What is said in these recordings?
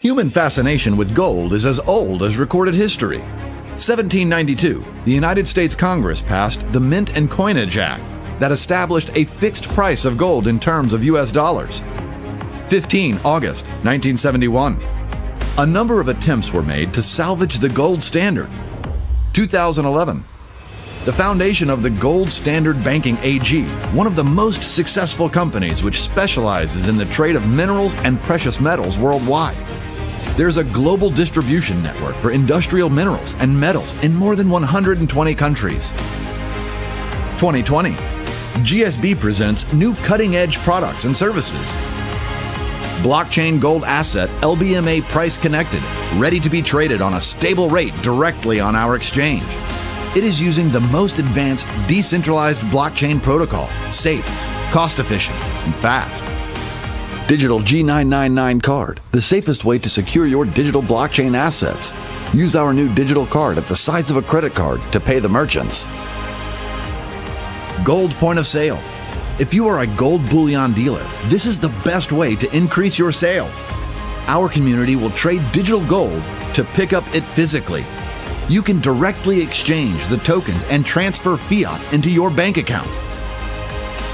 Human fascination with gold is as old as recorded history. 1792, the United States Congress passed the Mint and Coinage Act that established a fixed price of gold in terms of US dollars. 15 August 1971, a number of attempts were made to salvage the gold standard. 2011, the foundation of the Gold Standard Banking AG, one of the most successful companies which specializes in the trade of minerals and precious metals worldwide. There's a global distribution network for industrial minerals and metals in more than 120 countries. 2020, GSB presents new cutting-edge products and services. Blockchain gold asset LBMA price connected, ready to be traded on a stable rate directly on our exchange. It is using the most advanced decentralized blockchain protocol, safe, cost-efficient, and fast. Digital G999 card, the safest way to secure your digital blockchain assets. Use our new digital card at the size of a credit card to pay the merchants. Gold point of sale. If you are a gold bullion dealer, this is the best way to increase your sales. Our community will trade digital gold to pick up it physically. You can directly exchange the tokens and transfer fiat into your bank account.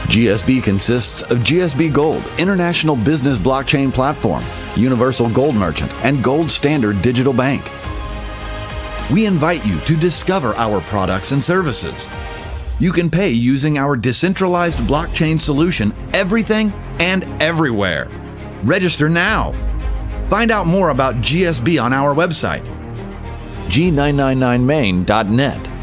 GSB consists of GSB Gold, International Business Blockchain Platform, Universal Gold Merchant, and Gold Standard Digital Bank. We invite you to discover our products and services. You can pay using our decentralized blockchain solution, everything and everywhere. Register now. Find out more about GSB on our website, g999main.net.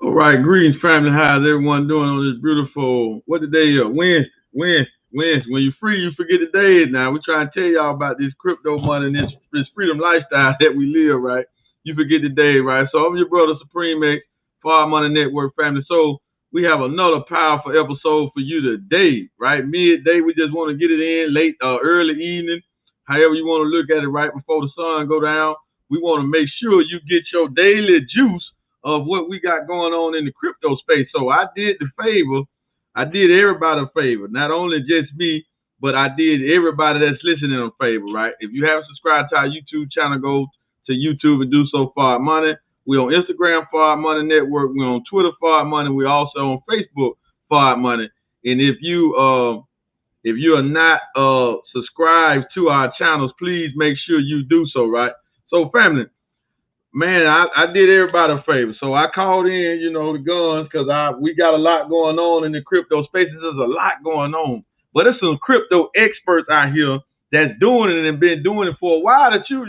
All right, greetings, family. How's everyone doing on this beautiful, what the day is? Wednesday. When you're free, you forget the days now. We're trying to tell y'all about this crypto money and this freedom lifestyle that we live, right? You forget the day, right? So I'm your brother, Supreme X, Fire Money Network family. So we have another powerful episode for you today, right? Midday, we just want to get it in late, early evening, however you want to look at it, right before the sun go down. We want to make sure you get your daily juice of what we got going on in the crypto space. So I did everybody a favor, not only just me, but I did everybody that's listening a favor, right? If you haven't subscribed to our YouTube channel, go to YouTube and do so. Fire Money. We're on Instagram, Fire Money Network. We're on Twitter, Fire Money. We're also on Facebook, Fire Money. And if you are not subscribed to our channels, please make sure you do so, right? So family, man, I did everybody a favor. So I called in, the guns, because we got a lot going on in the crypto spaces. There's a lot going on. But there's some crypto experts out here that's doing it and been doing it for a while that you're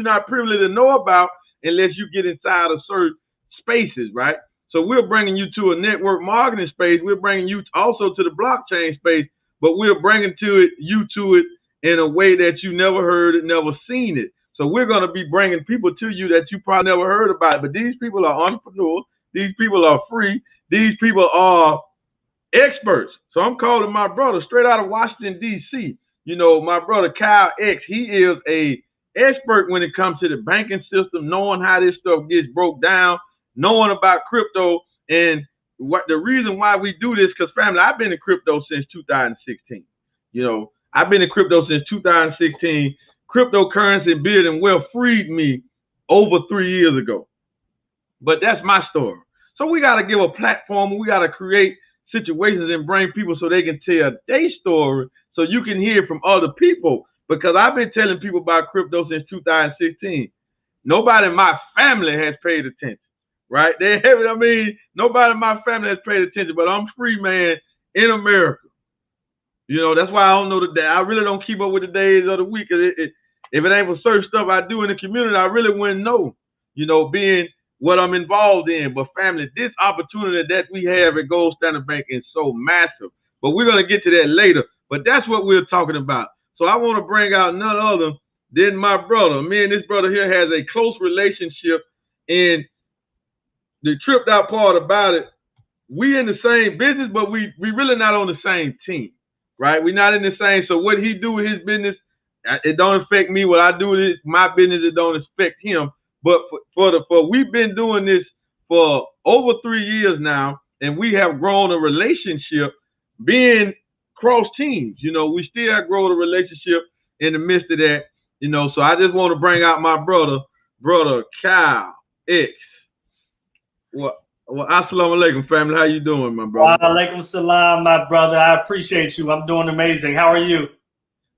not privileged to know about unless you get inside of certain spaces, right? So we're bringing you to a network marketing space. We're bringing you also to the blockchain space, but we're bringing you to it in a way that you never heard it, never seen it. So we're going to be bringing people to you that you probably never heard about. But these people are entrepreneurs. These people are free. These people are experts. So I'm calling my brother straight out of Washington, D.C. My brother Kyle X, he is a expert when it comes to the banking system, knowing how this stuff gets broke down, knowing about crypto. And the reason why we do this, because family, I've been in crypto since 2016. I've been in crypto since 2016. Cryptocurrency building wealth freed me over 3 years ago. But that's my story. So we got to give a platform. We got to create situations and bring people so they can tell their story so you can hear from other people. Because I've been telling people about crypto since 2016. Nobody in my family has paid attention, right? Nobody in my family has paid attention, but I'm free, man, in America. That's why I don't know the day. I really don't keep up with the days of the week. If it ain't for certain stuff I do in the community, I really wouldn't know, being what I'm involved in. But family, this opportunity that we have at Gold Standard Bank is so massive. But we're going to get to that later. But that's what we're talking about. So I want to bring out none other than my brother. Me and this brother here has a close relationship. And the tripped out part about it, we in the same business, but we really not on the same team. Right? We're not in the same. So what he do with his business, it don't affect me. What I do with my business, it don't affect him. But for we've been doing this for over 3 years now. and we have grown a relationship being cross teams. We still have grown a relationship in the midst of that. So I just want to bring out my brother Kyle X. Well, assalamu alaikum, family. How you doing, my brother? Wa alaikum salam, my brother. I appreciate you. I'm doing amazing. How are you?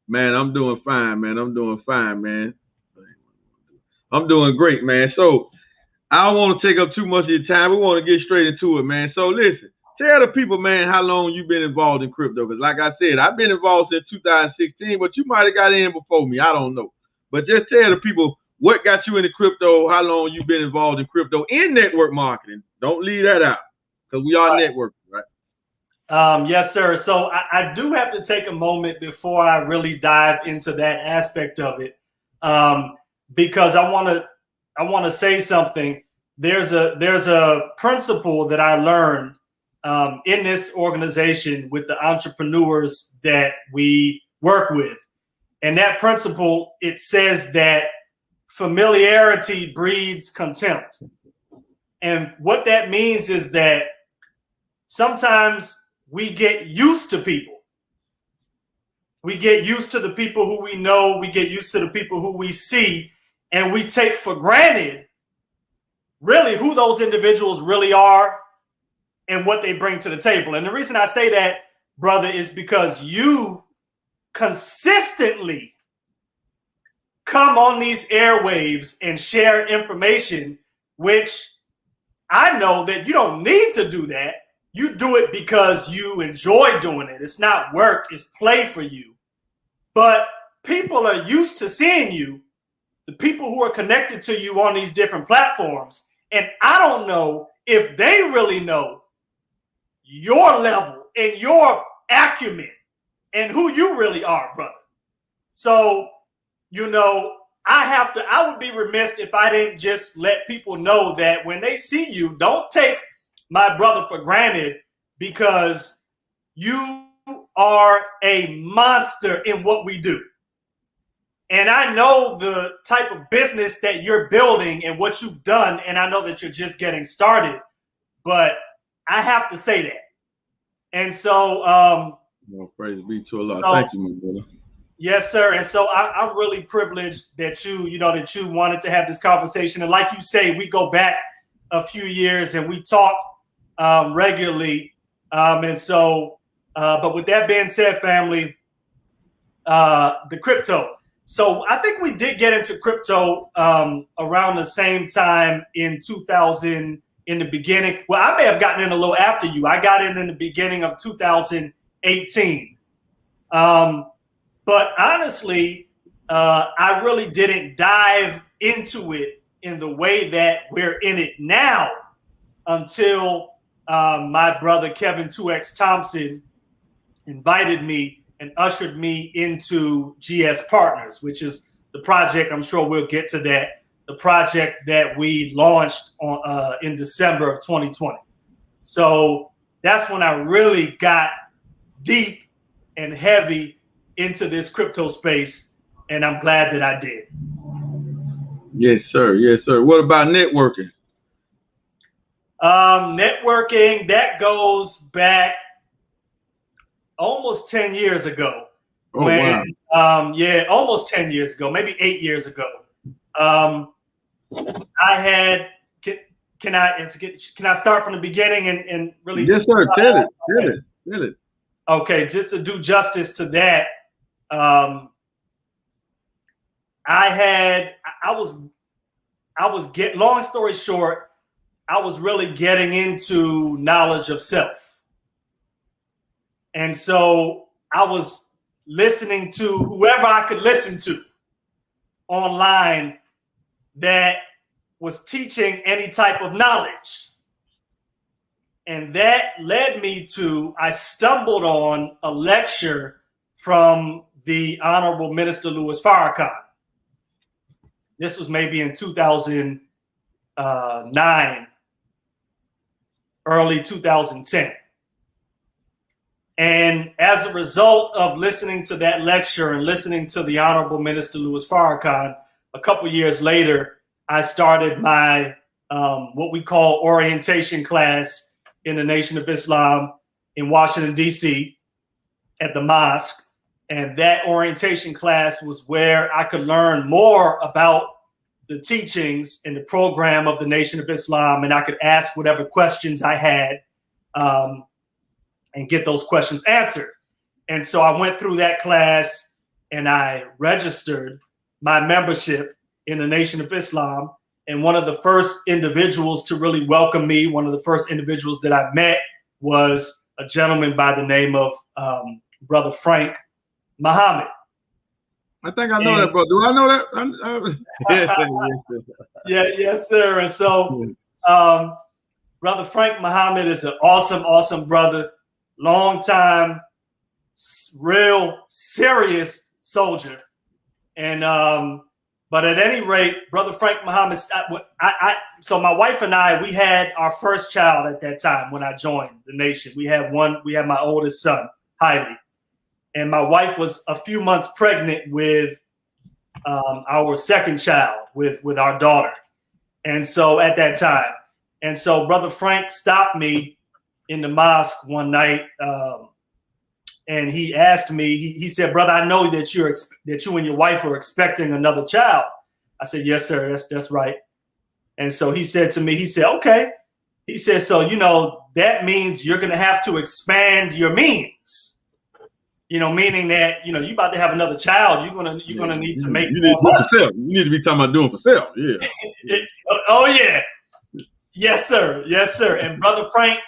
Man, I'm doing fine, man. I'm doing great, man. So I don't want to take up too much of your time. We want to get straight into it, man. So listen, tell the people, man, how long you've been involved in crypto. Because like I said, I've been involved since 2016, but you might have got in before me. I don't know. But just tell the people what got you into crypto, how long you've been involved in crypto in network marketing. Don't leave that out, because we are networking, right? Yes, sir. So I do have to take a moment before I really dive into that aspect of it, because I want to say something. There's a principle that I learned in this organization with the entrepreneurs that we work with, and that principle, it says that familiarity breeds contempt, and what that means is that sometimes we get used to people. We get used to the people who we know. We get used to the people who we see, and we take for granted really who those individuals really are and what they bring to the table. And the reason I say that, brother, is because you consistently come on these airwaves and share information, which I know that you don't need to do that. You do it because you enjoy doing it. It's not work, it's play for you. But people are used to seeing you, the people who are connected to you on these different platforms. And I don't know if they really know your level and your acumen and who you really are, brother. So, I would be remiss if I didn't just let people know that when they see you, don't take my brother for granted, because you are a monster in what we do. And I know the type of business that you're building and what you've done, and I know that you're just getting started, but I have to say that. And so, praise be to Allah. Thank you, my brother. Yes, sir. And so I'm really privileged that you wanted to have this conversation. And like you say, we go back a few years and we talk regularly. And so, but with that being said, family, the crypto. So I think we did get into crypto around the same time in 2000 in the beginning. Well, I may have gotten in a little after you. I got in the beginning of 2018. But honestly, I really didn't dive into it in the way that we're in it now until my brother Kevin 2X Thompson invited me and ushered me into GS Partners, which is the project, I'm sure we'll get to that, the project that we launched in December of 2020. So that's when I really got deep and heavy into this crypto space, and I'm glad that I did. Yes, sir. Yes, sir. What about networking? Networking, that goes back almost 10 years ago. Oh, wow. Yeah, almost 10 years ago, maybe 8 years ago. I had, can I start from the beginning and really? Yes, sir. Tell it. Okay, just to do justice to that, long story short, I was really getting into knowledge of self. And so I was listening to whoever I could listen to online that was teaching any type of knowledge. And that led me to, I stumbled on a lecture from the Honorable Minister Louis Farrakhan. This was maybe in 2009, early 2010. And as a result of listening to that lecture and listening to the Honorable Minister Louis Farrakhan, a couple years later, I started my what we call orientation class in the Nation of Islam in Washington, D.C. at the mosque. And that orientation class was where I could learn more about the teachings and the program of the Nation of Islam, and I could ask whatever questions I had and get those questions answered. And so I went through that class and I registered my membership in the Nation of Islam. And one of the first individuals to really welcome me, one of the first individuals that I met was a gentleman by the name of Brother Frank Muhammad. I think I know that, bro. Do I know that? Yes, sir. And so Brother Frank Muhammad is an awesome brother, long time, real serious soldier. And but at any rate, Brother Frank Muhammad, so my wife and I, we had our first child at that time when I joined the Nation. We had my oldest son, Hailey. And my wife was a few months pregnant with our second child, with our daughter. And so at that time, and so Brother Frank stopped me in the mosque one night, and he asked me. He said, "Brother, I know that you and your wife are expecting another child." I said, "Yes, sir. That's right." And so he said to me, he said, "Okay." He said, "So that means you're going to have to expand your means." Meaning that, you about to have another child, you're gonna need to make more money. You need to be talking about doing for self, yeah. Oh yeah, yes sir. And Brother Frank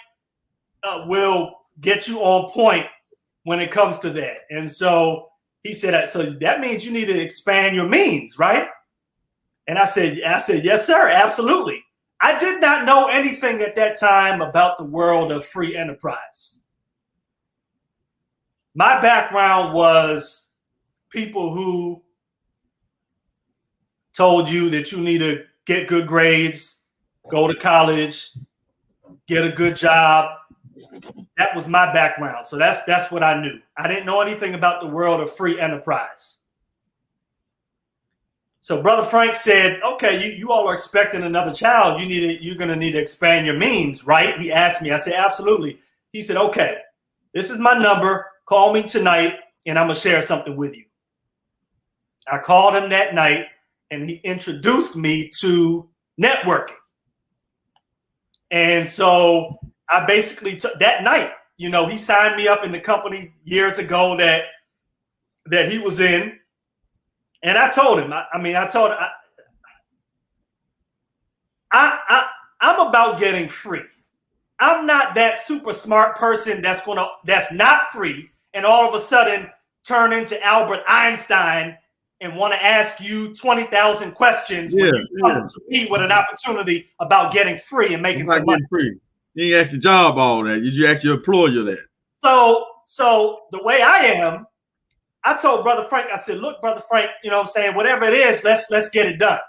will get you on point when it comes to that. And so he said, so that means you need to expand your means, right? And I said, yes sir, absolutely. I did not know anything at that time about the world of free enterprise. My background was people who told you that you need to get good grades, go to college, get a good job. That was my background. So that's what I knew. I didn't know anything about the world of free enterprise. So Brother Frank said, "Okay, you all are expecting another child. You're going to need to expand your means, right?" He asked me. I said, "Absolutely." He said, "Okay, this is my number. Call me tonight, and I'm going to share something with you." I called him that night, and he introduced me to networking. And so I basically took that night, he signed me up in the company years ago that he was in. And I told him, I'm about getting free. I'm not that super smart person that's not free and all of a sudden turn into Albert Einstein and want to ask you 20,000 questions when you come to me with an opportunity about getting free and making some money. Free. You ain't ask the job all that. You ask your employer that. So the way I am, I told Brother Frank, I said, "Look, Brother Frank, whatever it is, let's get it done."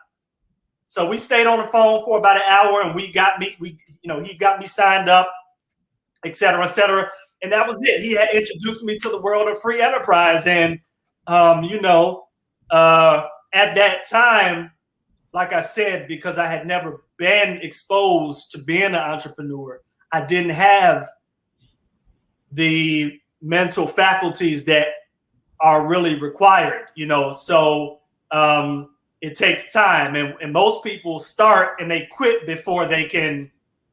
So we stayed on the phone for about an hour, and he got me signed up, et cetera, et cetera. And that was it. He had introduced me to the world of free enterprise. And, at that time, like I said, because I had never been exposed to being an entrepreneur, I didn't have the mental faculties that are really required, So it takes time. And most people start and they quit before they can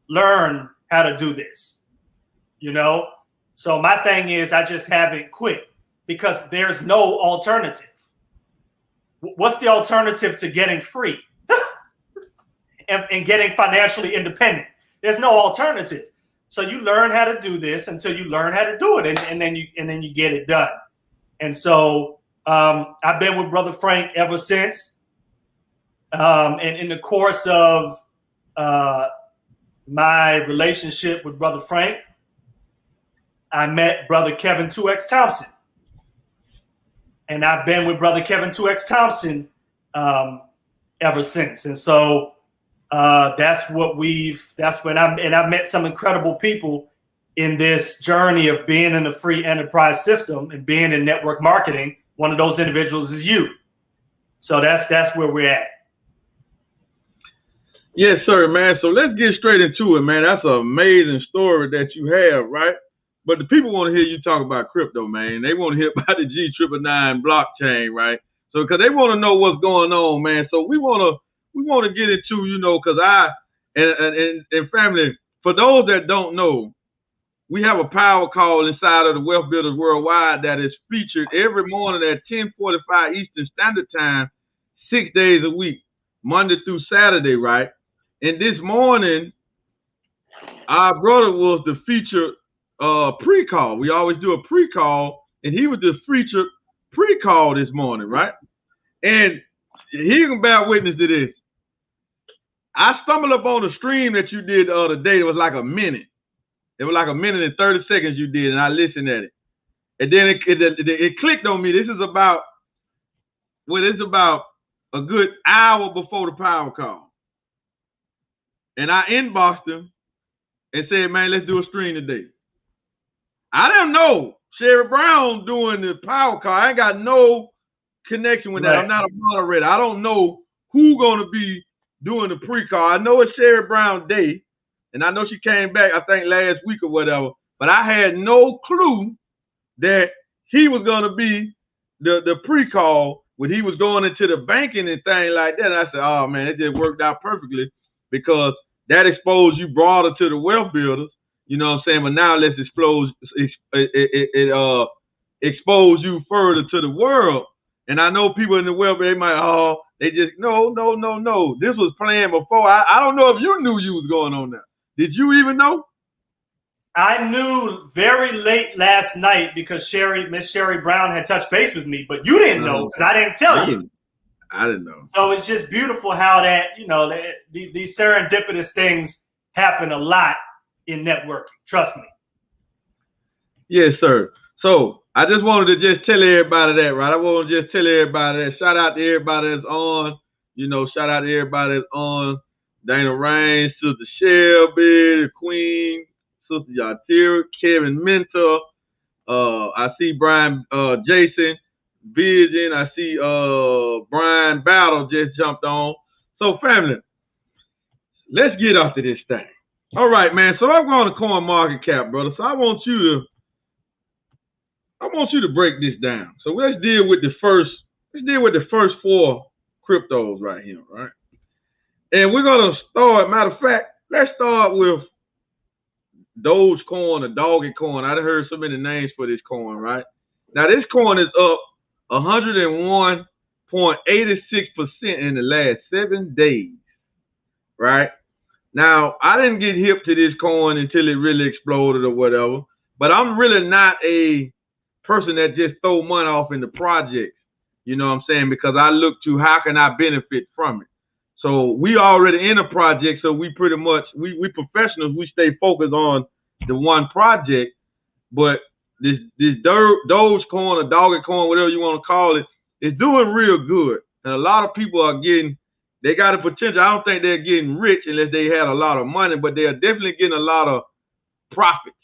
learn how to do this, So my thing is, I just haven't quit because there's no alternative. What's the alternative to getting free and getting financially independent? There's no alternative. So you learn how to do this until you learn how to do it, and then you get it done. And so I've been with Brother Frank ever since. And in the course of my relationship with Brother Frank, I met Brother Kevin 2X Thompson. And I've been with Brother Kevin 2X Thompson ever since. And so that's when I met some incredible people in this journey of being in the free enterprise system and being in network marketing. One of those individuals is you. So that's where we're at. Yes, sir, man. So let's get straight into it, man. That's an amazing story that you have, right? But the people want to hear you talk about crypto, man. They want to hear about the G999 blockchain, right? So because they want to know what's going on, man. So we want to get into, because and family, for those that don't know, we have a power call inside of the Wealth Builders Worldwide that is featured every morning at 10:45 Eastern Standard Time, 6 days a week, Monday through Saturday, right? And this morning, our brother was the featured pre-call. We always do a pre-call, and he was the featured pre-call this morning, right? And he can bear witness to this. I stumbled upon a stream that you did the other day. It was like a minute. It was like a minute and 30 seconds you did, and I listened at it. And then it clicked on me. This is about a good hour before the power call. And I inboxed him and said, man, let's do a stream today. I didn't know Sherry Brown doing the power call. I ain't got no connection with that. Right. I'm not a moderator. I don't know who's going to be doing the pre-call. I know it's Sherry Brown Day, and I know she came back, I think, last week or whatever, but I had no clue that he was going to be the pre-call when he was going into the banking and thing like that. And I said, oh, man, it just worked out perfectly because that exposed you broader to the wealth builders, you know what I'm saying? But now let's expose you further to the world. And I know people in the wealth, they might, they just, no. This was planned before. I don't know if you knew you was going on there. Did you even know? I knew very late last night because Miss Sherry Brown had touched base with me, but you didn't know because I didn't tell you. I didn't know. So it's just beautiful how that, these serendipitous things happen a lot in networking. Trust me. Yes, sir. So I just wanted to just tell everybody that, right? I want to just tell everybody that. Shout out to everybody that's on. Shout out to everybody that's on. Dana Rain, Sister Shelby, the Queen, Sister Yatira, Kevin Mentor. I see Brian, Jason Vision. I see Brian Battle just jumped on. So family, let's get off to this thing. All right, man. So I'm going to coin market cap, brother. So I want you to break this down. So let's deal with the first four cryptos right here, right? And we're gonna start. Matter of fact, let's start with Dogecoin or Dogecoin. I heard so many names for this coin, right? Now this coin is up 101.86% in the last 7 days, right? Now I didn't get hip to this coin until it really exploded or whatever. But I'm really not a person that just throw money off in the projects. You know what I'm saying? Because I look to how can I benefit from it. So we already in a project, so we pretty much, we professionals, we stay focused on the one project. But this Dogecoin or Dogecoin, whatever you want to call it, is doing real good. And a lot of people are they got a potential. I don't think they're getting rich unless they had a lot of money, but they are definitely getting a lot of profits.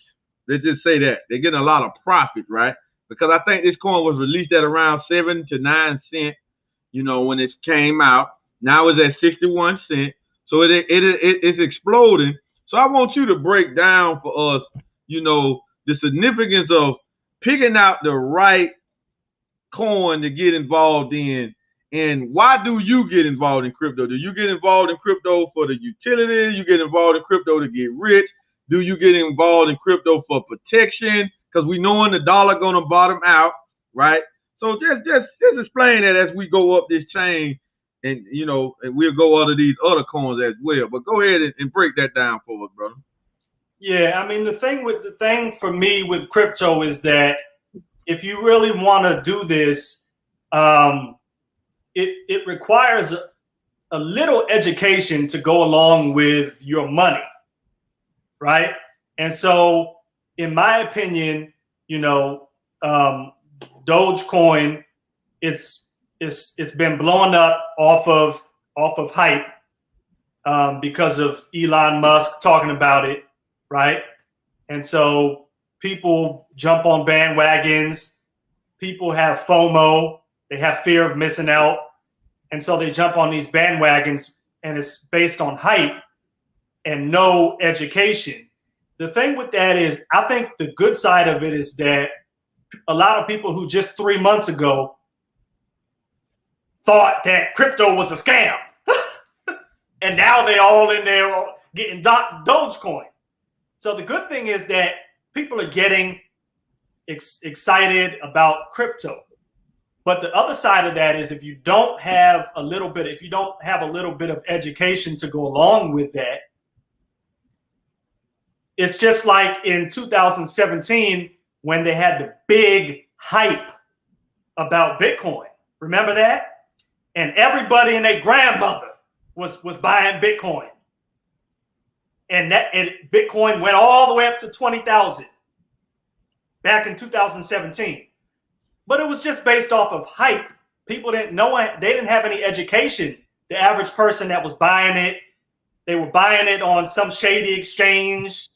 Let's just say that. They're getting a lot of profit, right? Because I think this coin was released at around 7 to 9 cents, when it came out. Now it's at 61 cents. So it's exploding. So I want you to break down for us, the significance of picking out the right coin to get involved in. And why do you get involved in crypto? Do you get involved in crypto for the utility? You get involved in crypto to get rich? Do you get involved in crypto for protection? Because we knowing the dollar going to bottom out, right? So just explain that as we go up this chain. And, and we'll go out of these other coins as well. But go ahead and break that down for us, brother. Yeah, I mean, the thing for me with crypto is that if you really want to do this, it requires a little education to go along with your money, right? And so, in my opinion, Dogecoin, it's been blown up off of hype because of Elon Musk talking about it, right? And so people jump on bandwagons. People have FOMO. They have fear of missing out. And so they jump on these bandwagons and it's based on hype and no education. The thing with that is, I think the good side of it is that a lot of people who just 3 months ago thought that crypto was a scam, and now they're all in there getting Dogecoin. So the good thing is that people are getting excited about crypto. But the other side of that is if you don't have a little bit of education to go along with that, it's just like in 2017 when they had the big hype about Bitcoin. Remember that? And everybody and their grandmother was buying Bitcoin. And Bitcoin went all the way up to 20,000 back in 2017. But it was just based off of hype. People didn't know it. They didn't have any education. The average person that was buying it, they were buying it on some shady exchange,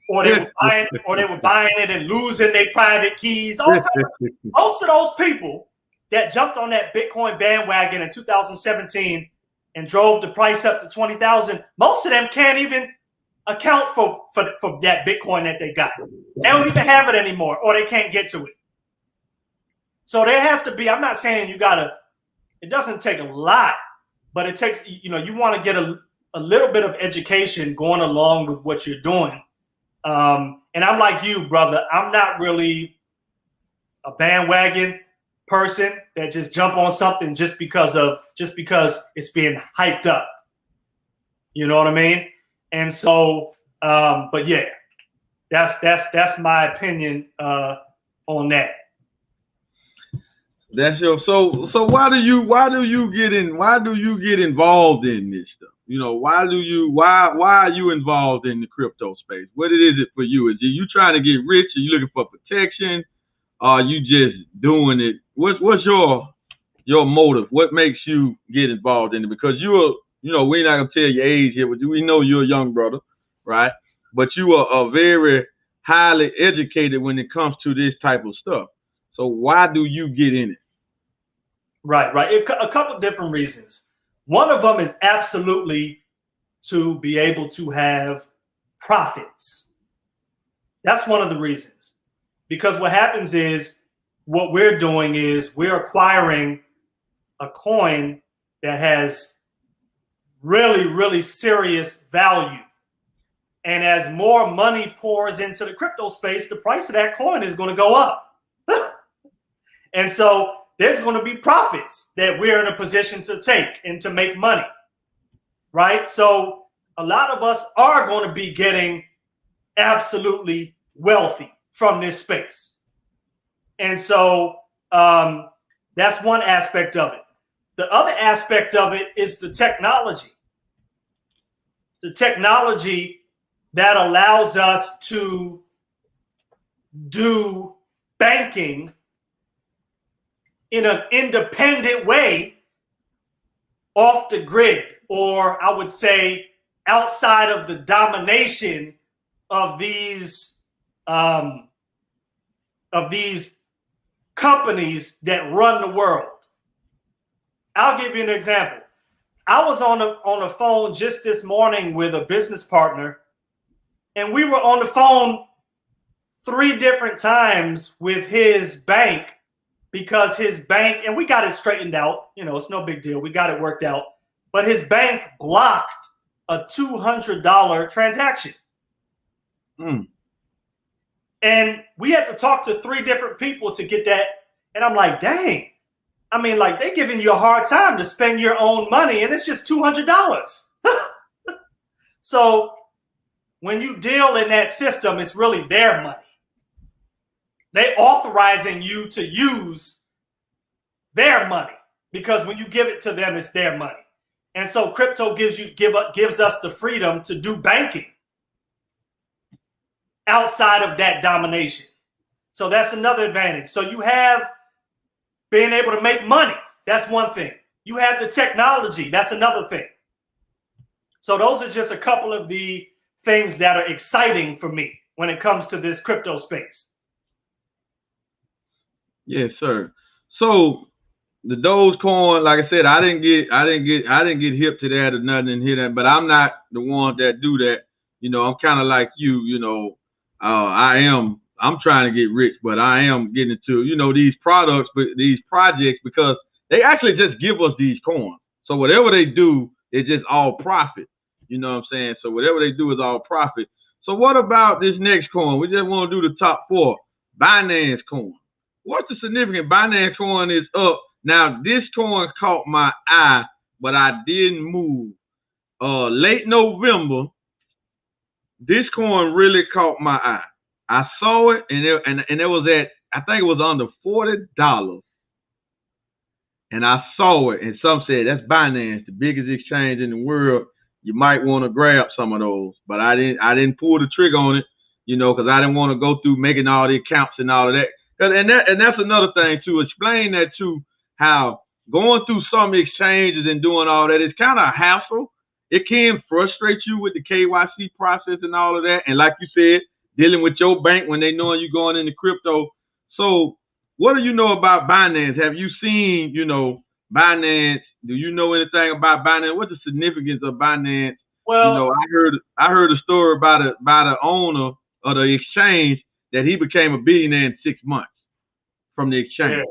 or they were buying it and losing their private keys. Most of those people that jumped on that Bitcoin bandwagon in 2017 and drove the price up to 20,000, most of them can't even account for that Bitcoin that they got. They don't even have it anymore, or they can't get to it. So there has to be, I'm not saying it doesn't take a lot, but it takes, you want to get a little bit of education going along with what you're doing. And I'm like you, brother. I'm not really a bandwagon person that just jump on something just because it's being hyped up. You know what I mean? And so, but yeah, that's my opinion on that. That's your so why do you get involved in this stuff? Why are you involved in the crypto space? What is it for you? Is you trying to get rich? Are you looking for protection? Are you just doing it? What's your motive? What makes you get involved in it? Because we're not gonna tell your age here, but we know you're a young brother, right? But you are very highly educated when it comes to this type of stuff. So why do you get in it? Right. A couple different reasons. One of them is absolutely to be able to have profits. That's one of the reasons. Because what happens is what we're doing is we're acquiring a coin that has really, really serious value. And as more money pours into the crypto space, the price of that coin is going to go up. And so there's going to be profits that we're in a position to take and to make money, right? So a lot of us are going to be getting absolutely wealthy from this space. And so that's one aspect of it. The other aspect of it is the technology. The technology that allows us to do banking in an independent way off the grid, or I would say outside of the domination of these companies that run the world. I'll give you an example. I was on the phone just this morning with a business partner, and we were on the phone 3 different times with his bank, because his bank, and we got it straightened out, it's no big deal. We got it worked out. But his bank blocked a $200 transaction. And we had to talk to 3 different people to get that. And I'm like, dang. I mean, like, they're giving you a hard time to spend your own money, and it's just $200. So when you deal in that system, it's really their money. They authorizing you to use their money, because when you give it to them, it's their money. And so crypto gives us the freedom to do banking outside of that domination. So that's another advantage. So you have being able to make money. That's one thing. You have the technology. That's another thing. So those are just a couple of the things that are exciting for me when it comes to this crypto space. Yes, sir. So the Dogecoin, like I said, I didn't get hip to that or nothing and hear that. But I'm not the one that do that. You know, I'm kind of like you. You know, I'm trying to get rich, but I am getting into these products, but these projects because they actually just give us these coins. So whatever they do, it's just all profit. You know what I'm saying? So whatever they do is all profit. So what about this next coin? We just want to do the top 4. Binance coin. What's the significance? Binance coin is up. Now, this coin caught my eye, but I didn't move. Late November, this coin really caught my eye. I saw it, and it was at, I think it was under $40. And I saw it, and some said, that's Binance, the biggest exchange in the world. You might want to grab some of those. But I didn't pull the trigger on it, because I didn't want to go through making all the accounts and all of that. And that's another thing, too. Explain that, too, how going through some exchanges and doing all that is kind of a hassle. It can frustrate you with the KYC process and all of that. And like you said, dealing with your bank when they know you're going into crypto. So what do you know about Binance? Have you seen, Binance? Do you know anything about Binance? What's the significance of Binance? Well, I heard a story about the owner of the exchange that he became a billionaire in 6 months from the exchange.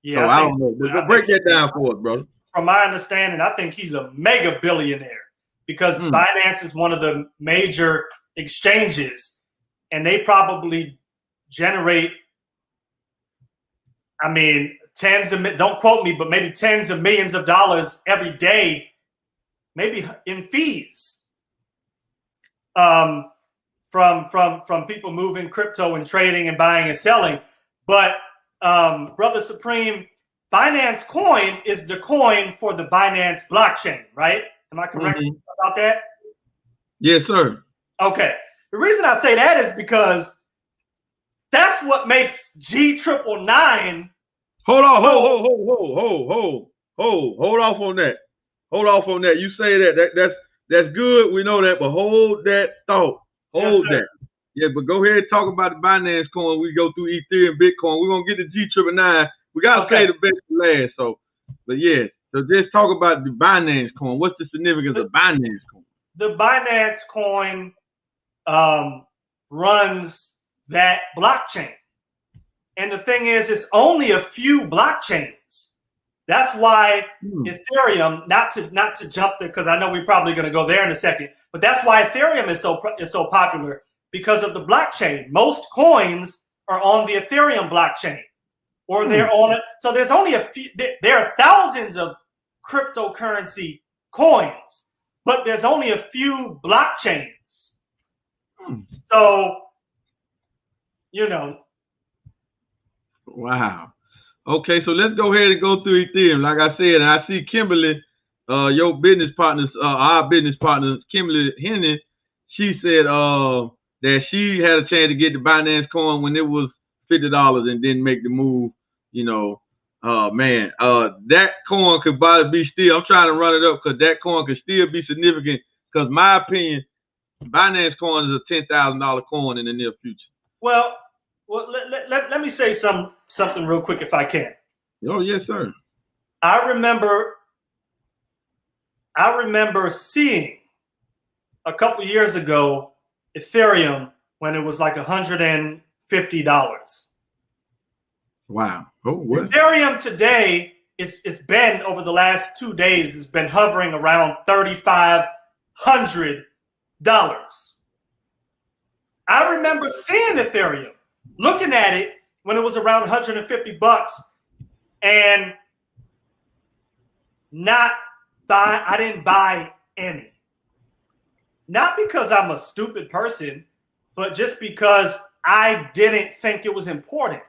Yeah. So I don't know. But break that down for us, brother. From my understanding, I think he's a mega billionaire because Binance is one of the major exchanges, and they probably generate, don't quote me, but maybe tens of millions of dollars every day, maybe in fees, from people moving crypto and trading and buying and selling. But Brother Supreme, Binance Coin is the coin for the Binance blockchain, right? Am I correct about that? Yes, sir. Okay. The reason I say that is because that's what makes G999. Hold off on that. Hold off on that. You say that's good. We know that, but hold that thought. Hold that. Yeah, but go ahead and talk about the Binance coin. We go through Ethereum, Bitcoin. We're gonna get the G999. We gotta say the best for last. So, but yeah. So just talk about the Binance coin. What's the significance of Binance coin? The Binance coin runs that blockchain. And the thing is, it's only a few blockchains. That's why Ethereum, not to jump there, because I know we're probably going to go there in a second, but that's why Ethereum is so popular, because of the blockchain. Most coins are on the Ethereum blockchain, or they're on it. So there's only a few. There are thousands of cryptocurrency coins, but there's only a few blockchains. So, Wow. Okay, so let's go ahead and go through Ethereum. Like I said, and I see Kimberly, your business partners, our business partners, Kimberly Henry, she said that she had a chance to get the Binance coin when it was $50 and didn't make the move. That coin could probably be still. I'm trying to run it up because that coin could still be significant. Because my opinion, Binance coin is a $10,000 coin in the near future. Well, let me say something real quick if I can. Oh, yes, sir. I remember seeing a couple years ago Ethereum when it was like $150. Wow. Oh, what? Ethereum today it's been over the last 2 days, it's been hovering around $3,500. I remember seeing Ethereum, looking at it when it was around $150 and I didn't buy any. Not because I'm a stupid person, but just because I didn't think it was important.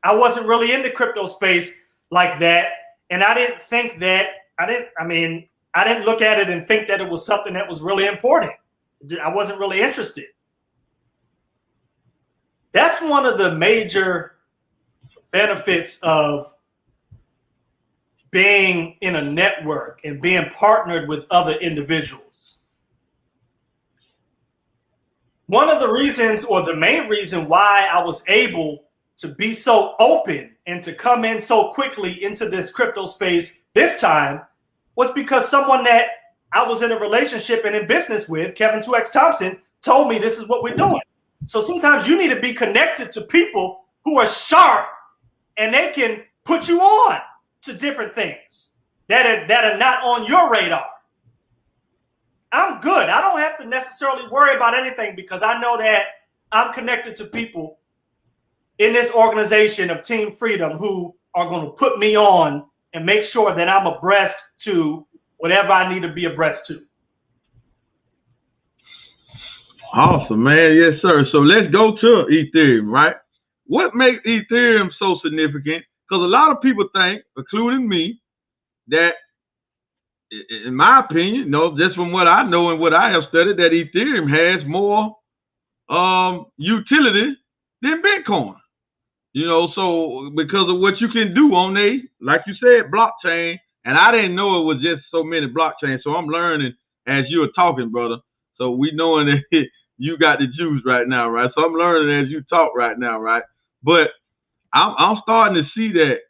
I wasn't really in the crypto space like that. And I didn't think that, I didn't look at it and think that it was something that was really important. I wasn't really interested. That's one of the major benefits of being in a network and being partnered with other individuals. One of the reasons, or the main reason why I was able to be so open and to come in so quickly into this crypto space this time was because someone that I was in a relationship and in business with, Kevin 2X Thompson, told me this is what we're doing. So sometimes you need to be connected to people who are sharp and they can put you on to different things that are not on your radar. I'm good. I don't have to necessarily worry about anything because I know that I'm connected to people in this organization of Team Freedom who are going to put me on and make sure that I'm abreast to whatever I need to be abreast to. Awesome, man. Yes, sir. So let's go to Ethereum, right? What makes Ethereum so significant? Because a lot of people think, including me, that, in my opinion, just from what I know and what I have studied, that Ethereum has more utility than Bitcoin. So because of what you can do on like you said, blockchain, and I didn't know it was just so many blockchains. So I'm learning as you were talking, brother. So we knowing that you got the juice right now, right? So I'm learning as you talk right now, right? But I'm starting to see that.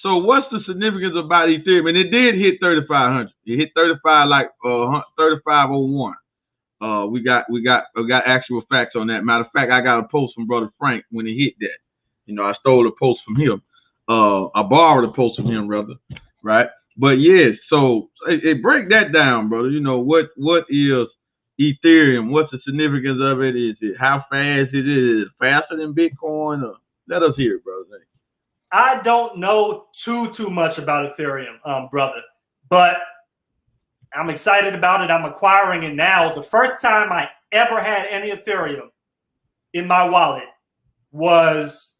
So what's the significance about Ethereum? And it did hit 3,500. It hit 3,501. We got actual facts on that. Matter of fact, I got a post from Brother Frank when he hit that. I stole a post from him. I borrowed a post from him, rather, right? But yes, so it break that down, brother. What is Ethereum? What's the significance of it? Is it how fast it is? Faster than Bitcoin? Let us hear it, brother. I don't know too much about Ethereum, brother, but I'm excited about it. I'm acquiring it now. The first time I ever had any Ethereum in my wallet was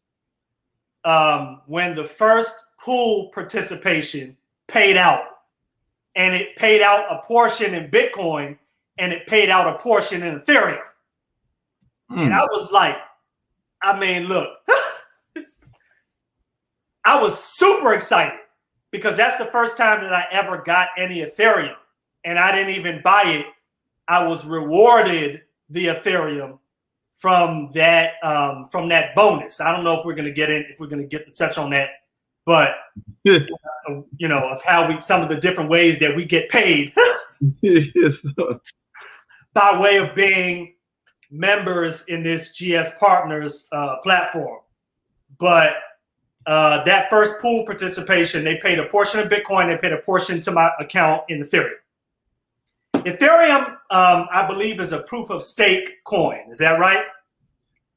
when the first pool participation paid out, and it paid out a portion in Bitcoin and it paid out a portion in Ethereum. And I was like, look, I was super excited because that's the first time that I ever got any Ethereum, and I didn't even buy it. I was rewarded the Ethereum from that bonus. I don't know if we're going to get to touch on that, but of how some of the different ways that we get paid by way of being members in this GS Partners platform. But that first pool participation, they paid a portion of Bitcoin, they paid a portion to my account in Ethereum. Ethereum, I believe, is a proof of stake coin. Is that right?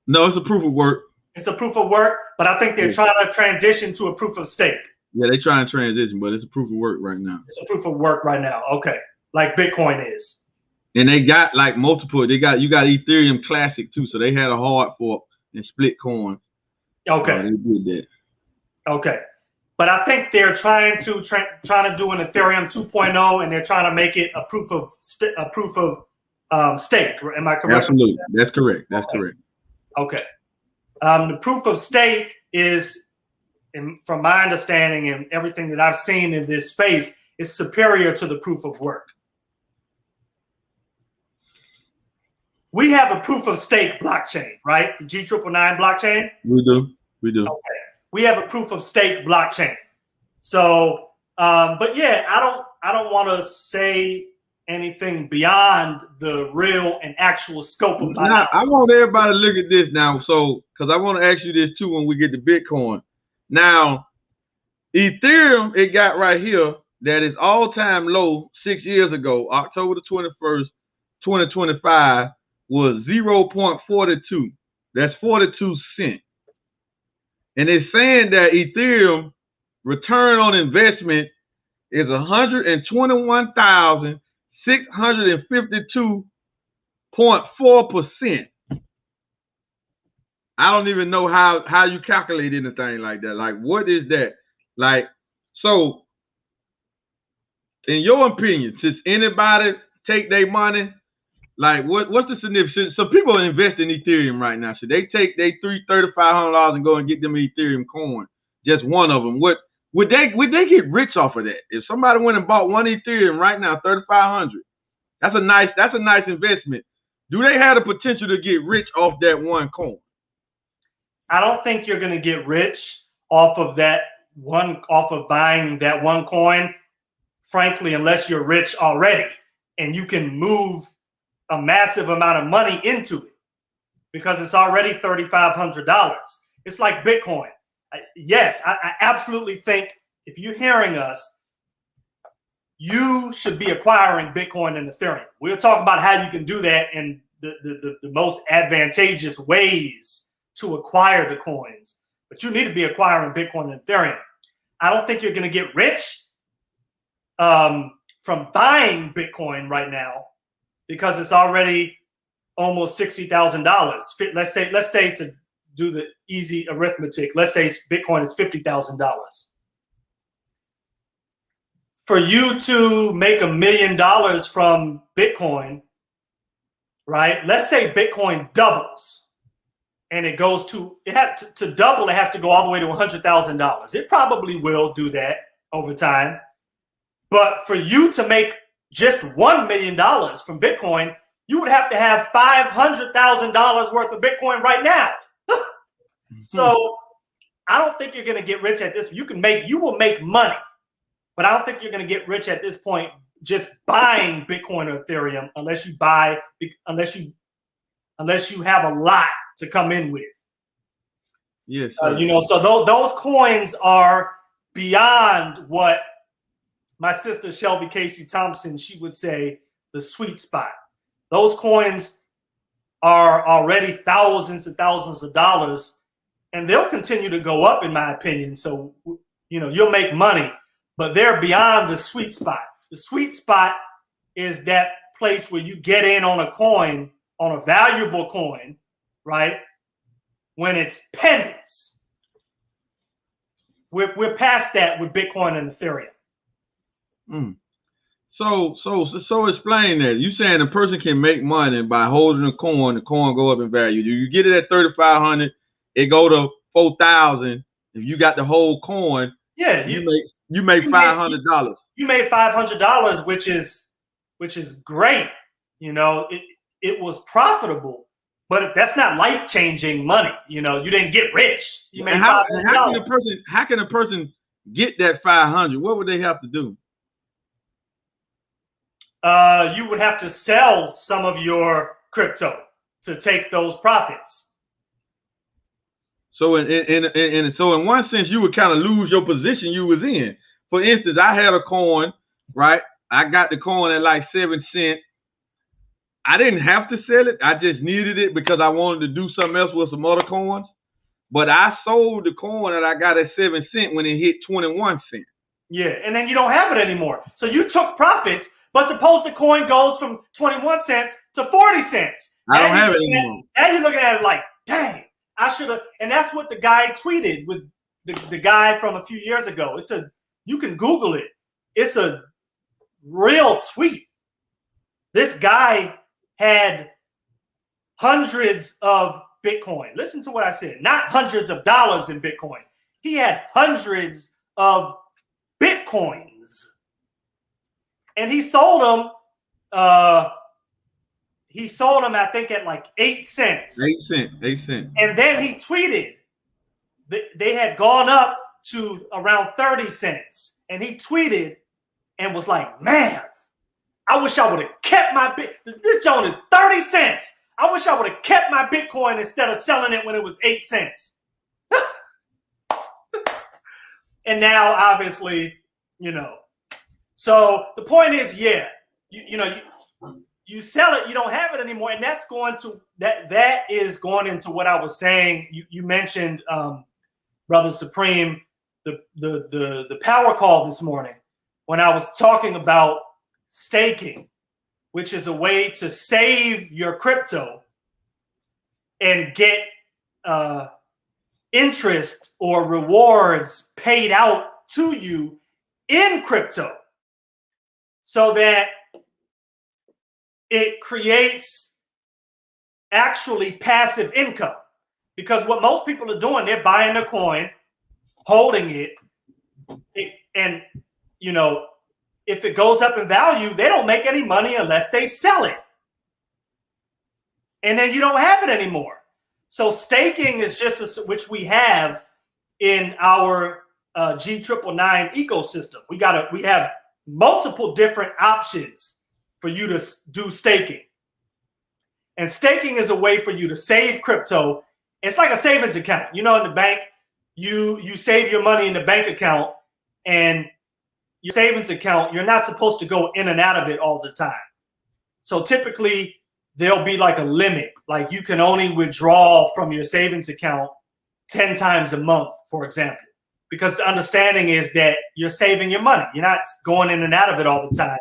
No, it's a proof of work. It's a proof of work, but I think they're trying to transition to a proof of stake. Yeah, they're trying to transition, but it's a proof of work right now. It's a proof of work right now. Okay, like Bitcoin is. And they got like multiple. You got Ethereum Classic too, so they had a hard fork and split coins. Okay, they did that. Okay, but I think they're trying to do an Ethereum 2.0, and they're trying to make it a proof of stake. Am I correct? Absolutely, that's correct. That's correct. Okay, the proof of stake is, from my understanding and everything that I've seen in this space, is superior to the proof of work. We have a proof of stake blockchain, right? The G999 blockchain. We do. Okay. We have a proof of stake blockchain. So, but yeah, I don't want to say anything beyond the real and actual scope of my now, I want everybody to look at this now. So, because I want to ask you this too when we get to Bitcoin. Now, Ethereum, it got right here that is all-time low 6 years ago, October the 21st, 2025, was 0.42. That's 42 cents. And it's saying that Ethereum return on investment is 121,652.4%. I don't even know how you calculate anything like that. Like, what is that? Like, so in your opinion, should anybody take their money? Like, what's the significance? So people invest in Ethereum right now. Should they take their $3,500 and go and get them an Ethereum coin? Just one of them. What would they get rich off of that? If somebody went and bought one Ethereum right now, $3,500, that's a nice investment. Do they have the potential to get rich off that one coin? I don't think you're going to get rich off of buying that one coin, frankly, unless you're rich already and you can move a massive amount of money into it because it's already $3,500. It's like Bitcoin. Yes, I absolutely think if you're hearing us, you should be acquiring Bitcoin and Ethereum. We'll talk about how you can do that and the most advantageous ways to acquire the coins. But you need to be acquiring Bitcoin and Ethereum. I don't think you're going to get rich from buying Bitcoin right now because it's already almost $60,000. Let's say to do the easy arithmetic, let's say Bitcoin is $50,000. For you to make $1 million from Bitcoin, right? Let's say Bitcoin doubles and it goes to, to double, it has to go all the way to $100,000. It probably will do that over time. But for you to make just $1 million from Bitcoin, you would have to have $500,000 worth of Bitcoin right now. So I don't think you're going to get rich at this. You will make money, but I don't think you're going to get rich at this point just buying Bitcoin or Ethereum unless you have a lot to come in with. Yes. So those coins are beyond what my sister Shelby Casey Thompson, she would say, the sweet spot. Those coins are already thousands and thousands of dollars, and they'll continue to go up, in my opinion. So, you'll make money, but they're beyond the sweet spot. The sweet spot is that place where you get in on a coin, on a valuable coin, right? When it's pennies. We're past that with Bitcoin and Ethereum. So explain that. You saying a person can make money by holding the coin go up in value. Do you get it at $3,500, it go to $4,000. If you got the whole coin, yeah, you make $500. You made $500, which is great. It was profitable, but that's not life-changing money. You didn't get rich. You made $500. How can a person get that $500? What would they have to do? You would have to sell some of your crypto to take those profits. So in one sense, you would kind of lose your position you was in. For instance, I had a coin, right? I got the coin at like 7 cents. I didn't have to sell it. I just needed it because I wanted to do something else with some other coins. But I sold the coin that I got at 7 cents when it hit 21 cents. Yeah, and then you don't have it anymore. So you took profits, but suppose the coin goes from 21 cents to 40 cents. I don't have it anymore. Now you're looking at it like, dang, I should have. And that's what the guy tweeted with the guy from a few years ago. You can Google it. It's a real tweet. This guy had hundreds of Bitcoin. Listen to what I said. Not hundreds of dollars in Bitcoin. He had hundreds of Bitcoins. And he sold them. I think, at like 8 cents. 8 cents. And then he tweeted that they had gone up to around 30 cents. And he tweeted and was like, man, I wish I would have kept my this joint is 30 cents. I wish I would have kept my Bitcoin instead of selling it when it was 8 cents. And now, obviously, So the point is, yeah, you sell it, you don't have it anymore, and that's going to that is going into what I was saying. You mentioned, Brother Supreme, the power call this morning when I was talking about staking, which is a way to save your crypto and get interest or rewards paid out to you in crypto, so that it creates actually passive income. Because what most people are doing, they're buying the coin, holding it, and if it goes up in value, they don't make any money unless they sell it. And then you don't have it anymore. So staking is just which we have, in our G999 ecosystem. We have multiple different options for you to do staking. And staking is a way for you to save crypto. It's like a savings account. You know, in the bank, you save your money in the bank account, and your savings account, you're not supposed to go in and out of it all the time. So typically there'll be like a limit, like you can only withdraw from your savings account 10 times a month, for example, because the understanding is that you're saving your money. You're not going in and out of it all the time.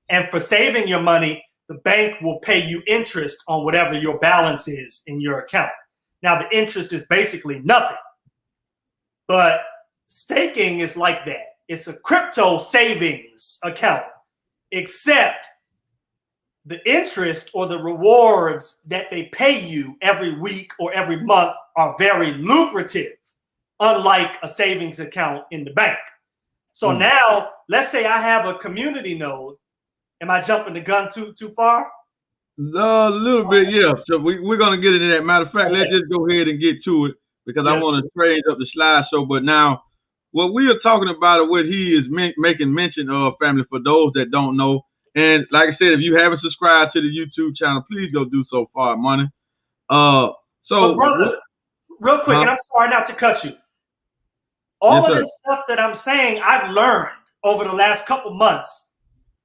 And for saving your money, the bank will pay you interest on whatever your balance is in your account. Now, the interest is basically nothing, but staking is like that. It's a crypto savings account, except the interest or the rewards that they pay you every week or every month are very lucrative, unlike a savings account in the bank. So now, let's say I have a community node. Am I jumping the gun too far? A little bit, yeah. So we're going to get into that. Matter of fact, let's just go ahead and get to it, because I want to trade up the slideshow. But now, what we are talking about, or what he is making mention of, family, for those that don't know, and like I said, if you haven't subscribed to the YouTube channel, please go do so far, money. So, but brother, real quick, and I'm sorry not to cut you. All of this stuff that I'm saying, I've learned over the last couple months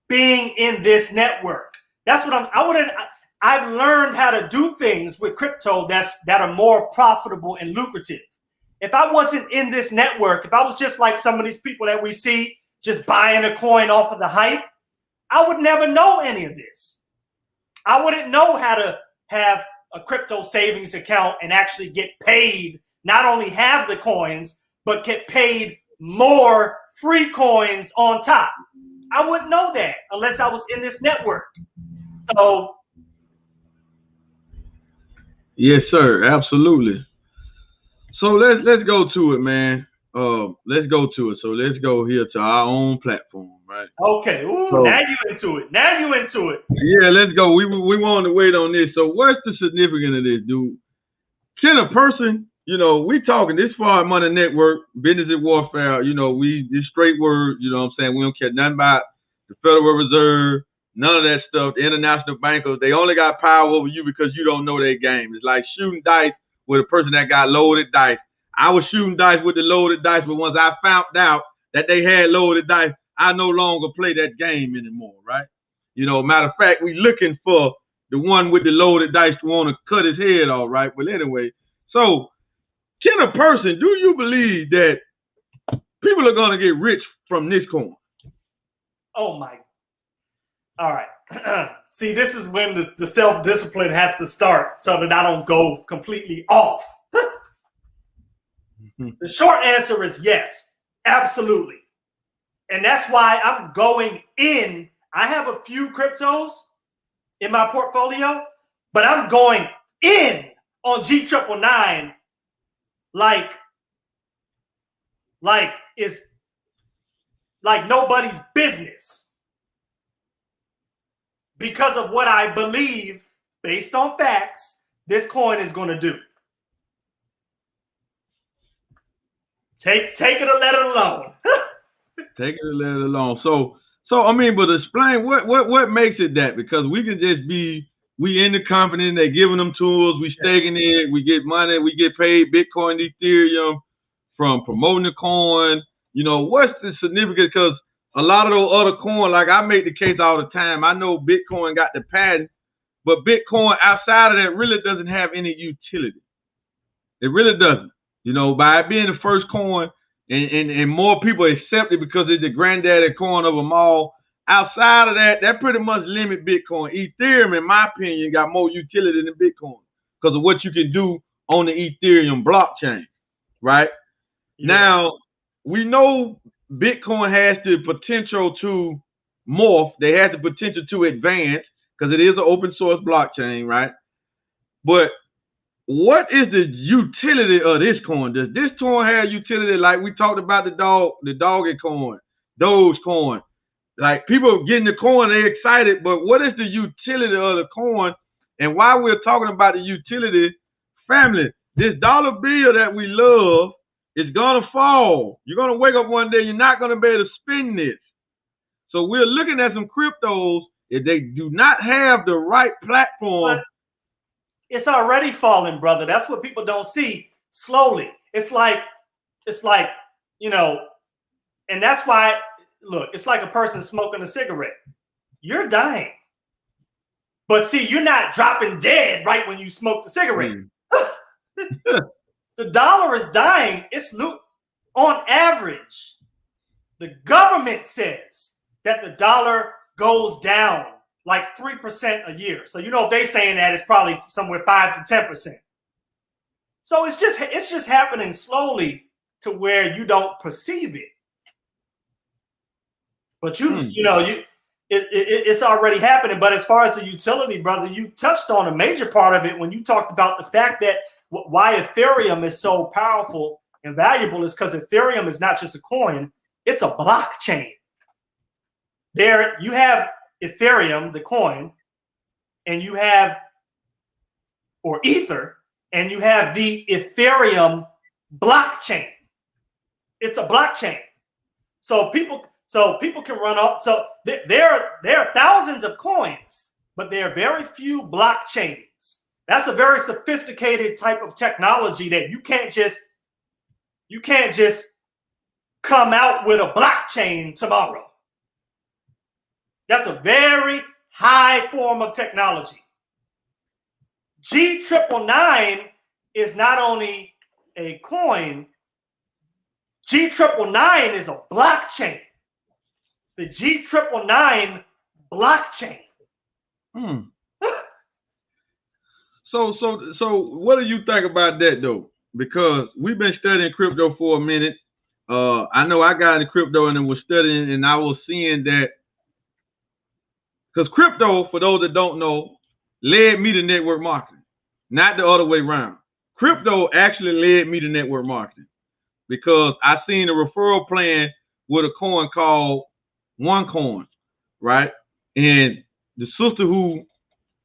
being in this network. That's what I've learned how to do things with crypto that are more profitable and lucrative. If I wasn't in this network, if I was just like some of these people that we see just buying a coin off of the hype, I would never know any of this. I wouldn't know how to have a crypto savings account and actually get paid, not only have the coins, but get paid more free coins on top. I wouldn't know that unless I was in this network. So, yes, sir, absolutely. So let's go to it, man. Let's go to it. So let's go here to our own platform, right? Okay. Ooh, so, now you into it. Now you into it. Yeah, let's go. We want to wait on this. So what's the significance of this, dude? Can a person, we talking this far money network, business and warfare, this straight word, you know what I'm saying? We don't care nothing about the Federal Reserve, none of that stuff. The international bankers, they only got power over you because you don't know their game. It's like shooting dice with a person that got loaded dice. I was shooting dice with the loaded dice, but once I found out that they had loaded dice, I no longer play that game anymore, right? Matter of fact, we looking for the one with the loaded dice to want to cut his head off, right? But anyway, so can a person, do you believe that people are going to get rich from this coin? Oh my. All right. See, this is when the self-discipline has to start so that I don't go completely off. The short answer is yes, absolutely. And that's why I'm going in. I have a few cryptos in my portfolio, but I'm going in on G999 like it's like nobody's business, because of what I believe, based on facts, this coin is going to do. Take it or let it alone. Take it or let it alone. So I mean, but explain what makes it that, because we can just be, we in the company, they're giving them tools, we staking it, we get money, we get paid Bitcoin, Ethereum from promoting the coin. What's the significance? Because a lot of those other coins, like I make the case all the time, I know Bitcoin got the patent, but Bitcoin outside of that really doesn't have any utility. It really doesn't. By it being the first coin, and more people accept it because it's the granddaddy coin of them all. Outside of that pretty much limit Bitcoin. Ethereum, in my opinion, got more utility than Bitcoin because of what you can do on the Ethereum blockchain, right? Yeah. Now, we know Bitcoin has the potential to morph. They have the potential to advance because it is an open source blockchain, right? But what is the utility of this coin? Does this coin have utility? Like we talked about the doggy coin, Dogecoin. Like people getting the coin, they're excited, but what is the utility of the coin? And while we're talking about the utility, family, this dollar bill that we love It's going to fall. You're going to wake up one day, you're not going to be able to spend this. So we're looking at some cryptos. If they do not have the right platform. But it's already falling, brother. That's what people don't see. Slowly. It's like, you know, and that's why, look, it's like a person smoking a cigarette. You're dying. But see, you're not dropping dead right when you smoke the cigarette. The dollar is dying. It's on average. The government says that the dollar goes down like 3% a year. So, you know, if they're saying that, it's probably somewhere 5 to 10%. So it's just happening slowly to where you don't perceive it. But it's already happening. But as far as the utility, brother, you touched on a major part of it when you talked about the fact that why Ethereum is so powerful and valuable is because Ethereum is not just a coin, it's a blockchain. There you have Ethereum, the coin, and you have, or Ether, and you have the Ethereum blockchain. It's a blockchain. So people can run up. So there are thousands of coins, but there are very few blockchains. That's a very sophisticated type of technology that you can't just come out with a blockchain tomorrow. That's a very high form of technology. G999 is not only a coin, G999 is a blockchain. The G999 blockchain. So what do you think about that though? Because we've been studying crypto for a minute. I know I got into crypto and was studying, and I was seeing that because crypto, for those that don't know, led me to network marketing, not the other way around. Crypto actually led me to network marketing because I seen a referral plan with a coin called OneCoin, right? And the sister who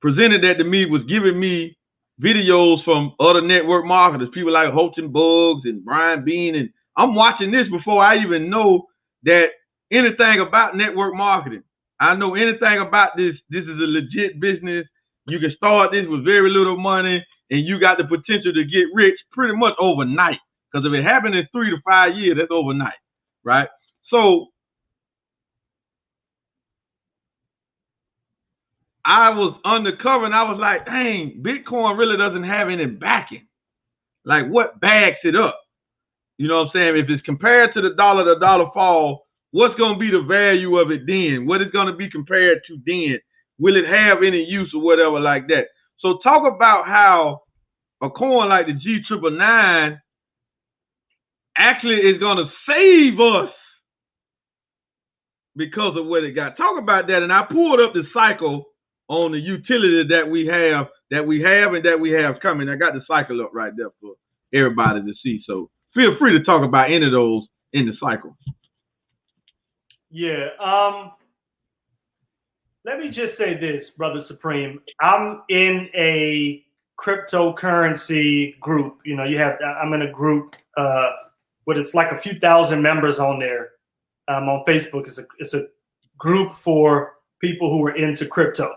presented that to me was giving me videos from other network marketers, people like Houghton Bugs and Brian Bean, and I'm watching this before I even know that anything about network marketing. I know anything about this. This is a legit business. You can start this with very little money, and you got the potential to get rich pretty much overnight. Because if it happened in 3 to 5 years, that's overnight, right? So I was undercover, and I was like, dang, Bitcoin really doesn't have any backing. Like, what backs it up? You know what I'm saying? If it's compared to the dollar fall, what's going to be the value of it then? What is going to be compared to then? Will it have any use or whatever like that? So talk about how a coin like the G999 actually is going to save us because of what it got. Talk about that. And I pulled up the cycle on the utility that we have and that we have coming. I got the cycle up right there for everybody to see. So feel free to talk about any of those in the cycle. Yeah. Let me just say this, Brother Supreme. I'm in a cryptocurrency group. You know, I'm in a group with it's like a few thousand members on there. On Facebook. It's a group for people who are into crypto.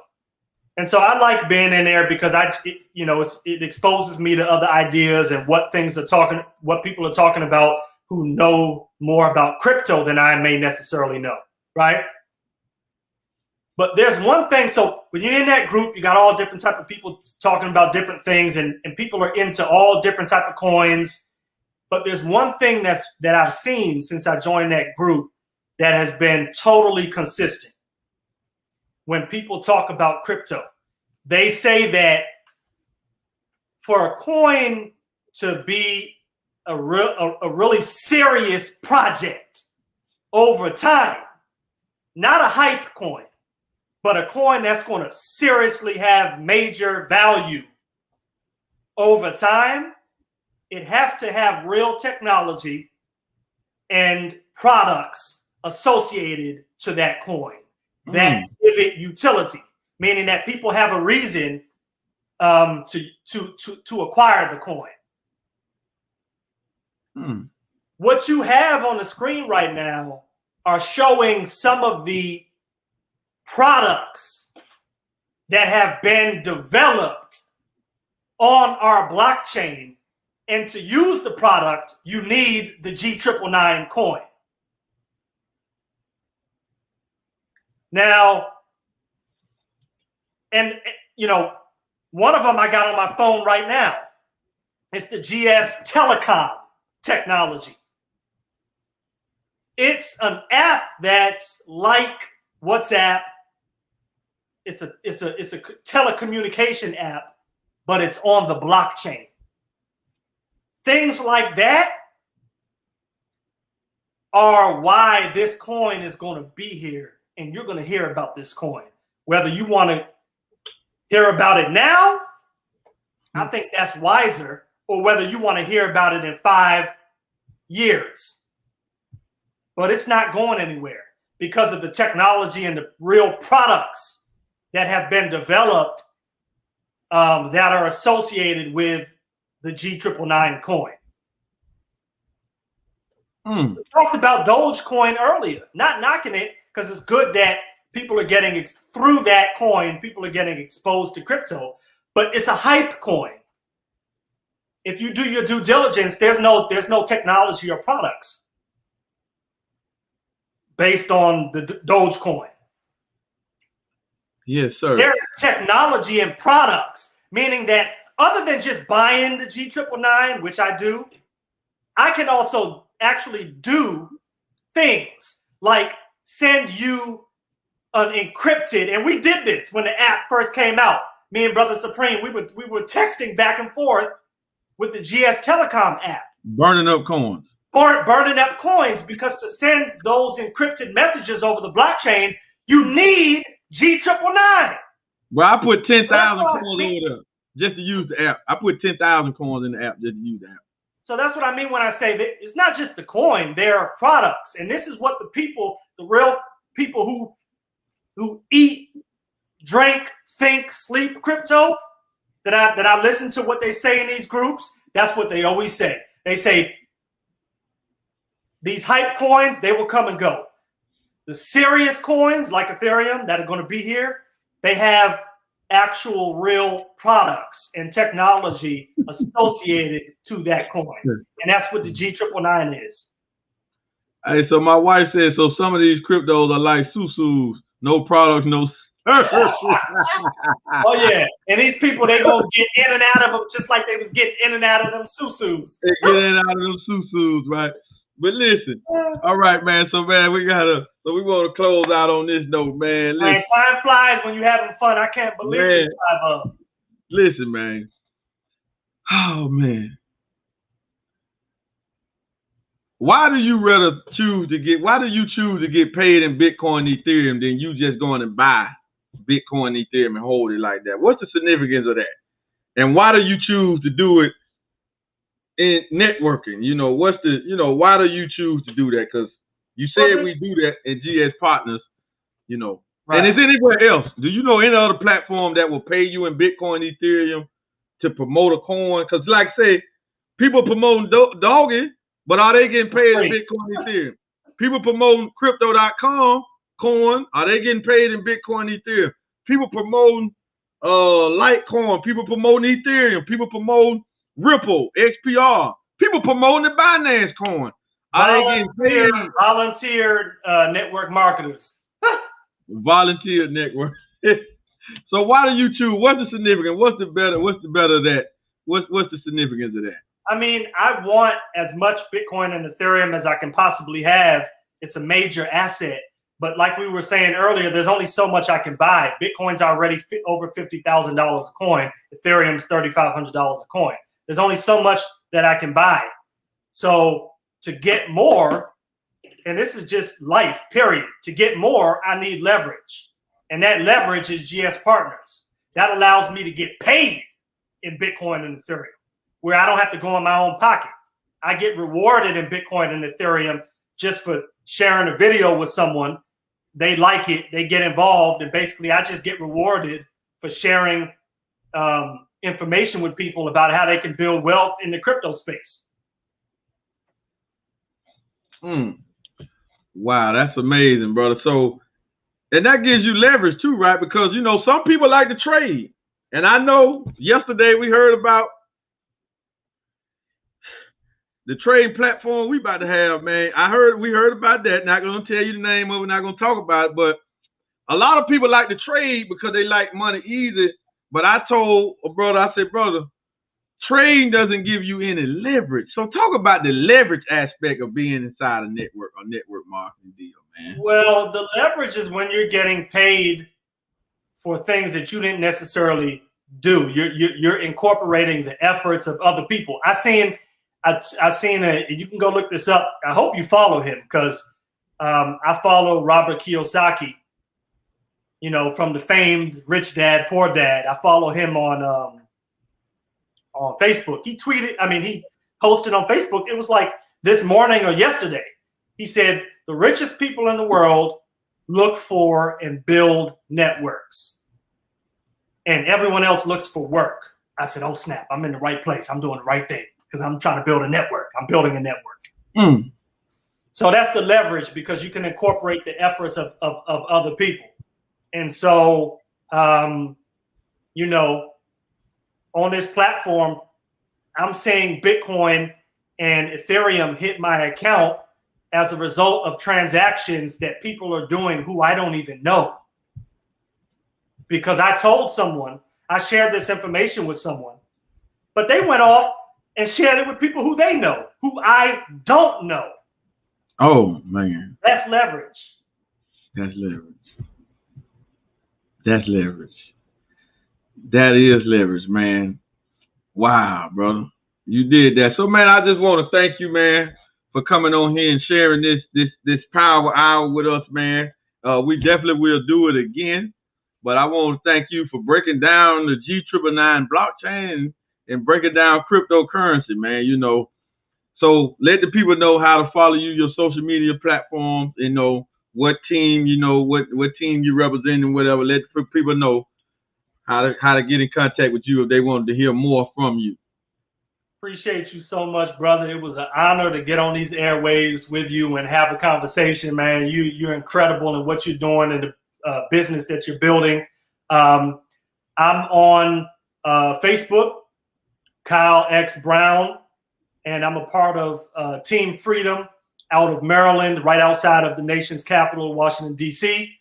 And so I like being in there because it exposes me to other ideas and what people are talking about who know more about crypto than I may necessarily know, right? But there's one thing. So when you're in that group, you got all different type of people talking about different things, and people are into all different type of coins. But there's one thing that I've seen since I joined that group that has been totally consistent. When people talk about crypto, they say that for a coin to be a really serious project over time, not a hype coin, but a coin that's going to seriously have major value over time, it has to have real technology and products associated to that coin that give it utility, meaning that people have a reason to acquire the coin. What you have on the screen right now are showing some of the products that have been developed on our blockchain. And to use the product, you need the G999 coin. Now, and you know, one of them I got on my phone right now. It's the GS Telecom technology. It's an app that's like WhatsApp. It's a telecommunication app, but it's on the blockchain. Things like that are why this coin is going to be here, and you're going to hear about this coin. Whether you want to hear about it now, I think that's wiser, or whether you want to hear about it in 5 years. But it's not going anywhere because of the technology and the real products that have been developed that are associated with the G999 coin. We talked about Dogecoin earlier, not knocking it because it's good that people are getting through that coin, people are getting exposed to crypto, but it's a hype coin. If you do your due diligence, there's no technology or products based on the Dogecoin. Yes, sir. There's technology and products, meaning that other than just buying the G999, which I do, I can also actually do things like send you an encrypted, and we did this when the app first came out. Me and Brother Supreme, we were texting back and forth with the GS Telecom app. Burning up coins. Burning up coins, because to send those encrypted messages over the blockchain, you need G999. Well, I put 10,000 coins over there just to use the app. I put 10,000 coins in the app just to use the app. So that's what I mean when I say that it's not just the coin, there are products. And this is what the people, the real people who eat, drink, think, sleep crypto, that I listen to what they say in these groups, that's what they always say. They say these hype coins, they will come and go. The serious coins like Ethereum that are going to be here, they have actual real products and technology associated to that coin. And that's what the G999 is. Hey, so my wife said, so some of these cryptos are like susus, no products, no Oh yeah, and these people, they gonna get in and out of them just like they was getting in and out of them susus. They get in and out of them susus, right? But listen, all right, man. So man, we want to close out on this note, man. Man, time flies when you're having fun. I can't believe this time of. Listen, man. Oh man. Why do you choose to get paid in Bitcoin and Ethereum than you just going and buy Bitcoin and Ethereum and hold it like that? What's the significance of that? And why do you choose to do it in networking? Why do you choose to do that? Because you said we do that in GS Partners, Right. And is anywhere else? Do you know any other platform that will pay you in Bitcoin, Ethereum to promote a coin? Because like I say, people promoting doggy, but are they getting paid in Bitcoin, Ethereum? People promoting crypto.com coin, are they getting paid in Bitcoin, Ethereum? People promoting Litecoin, people promoting Ethereum, people promoting Ripple, XPR, people promoting the Binance coin. Volunteer network marketers. Volunteer network. So why do you choose? What's the significance? What's the better of that? What's the significance of that? I mean, I want as much Bitcoin and Ethereum as I can possibly have. It's a major asset. But like we were saying earlier, there's only so much I can buy. Bitcoin's already over $50,000 a coin. Ethereum's $3,500 a coin. There's only so much that I can buy. So to get more, and this is just life, period. To get more, I need leverage. And that leverage is GS Partners. That allows me to get paid in Bitcoin and Ethereum, where I don't have to go in my own pocket. I get rewarded in Bitcoin and Ethereum just for sharing a video with someone. They like it, they get involved, and basically I just get rewarded for sharing information with people about how they can build wealth in the crypto space. Wow, that's amazing, brother. So, and that gives you leverage too, right? Because, you know, some people like to trade. And I know yesterday we heard about the trading platform we about to have, man. We heard about that. Not going to tell you the name of it, not going to talk about it, but a lot of people like to trade because they like money easy. But I told a brother, I said, brother, trading doesn't give you any leverage. So talk about the leverage aspect of being inside a network or network marketing deal, man. Well, the leverage is when you're getting paid for things that you didn't necessarily do. You're incorporating the efforts of other people. I seen you can go look this up. I hope you follow him because I follow Robert Kiyosaki, you know, from the famed Rich Dad, Poor Dad. I follow him on Facebook. He posted on Facebook. It was like this morning or yesterday. He said, the richest people in the world look for and build networks. And everyone else looks for work. I said, oh, snap. I'm in the right place. I'm doing the right thing because I'm trying to build a network. I'm building a network. So that's the leverage because you can incorporate the efforts of other people. And so, you know, on this platform, I'm seeing Bitcoin and Ethereum hit my account as a result of transactions that people are doing who I don't even know. Because I told someone, I shared this information with someone, but they went off and shared it with people who they know, who I don't know. Oh, man. That's leverage. That's leverage. That's leverage. That is leverage, man. Wow, brother. You did that. So, man, I just want to thank you, man, for coming on here and sharing this power hour with us, man. We definitely will do it again. But I want to thank you for breaking down the G999 blockchain and breaking down cryptocurrency, man. You know, so let the people know how to follow you, your social media platforms, you know, what team, you know, what team you represent and whatever. Let people know how to get in contact with you if they wanted to hear more from you. Appreciate you so much, brother. It was an honor to get on these airwaves with you and have a conversation, man. You're incredible in what you're doing and the business that you're building. I'm on Facebook, Kyle X Brown, and I'm a part of Team Freedom out of Maryland, right outside of the nation's capital, Washington, D.C.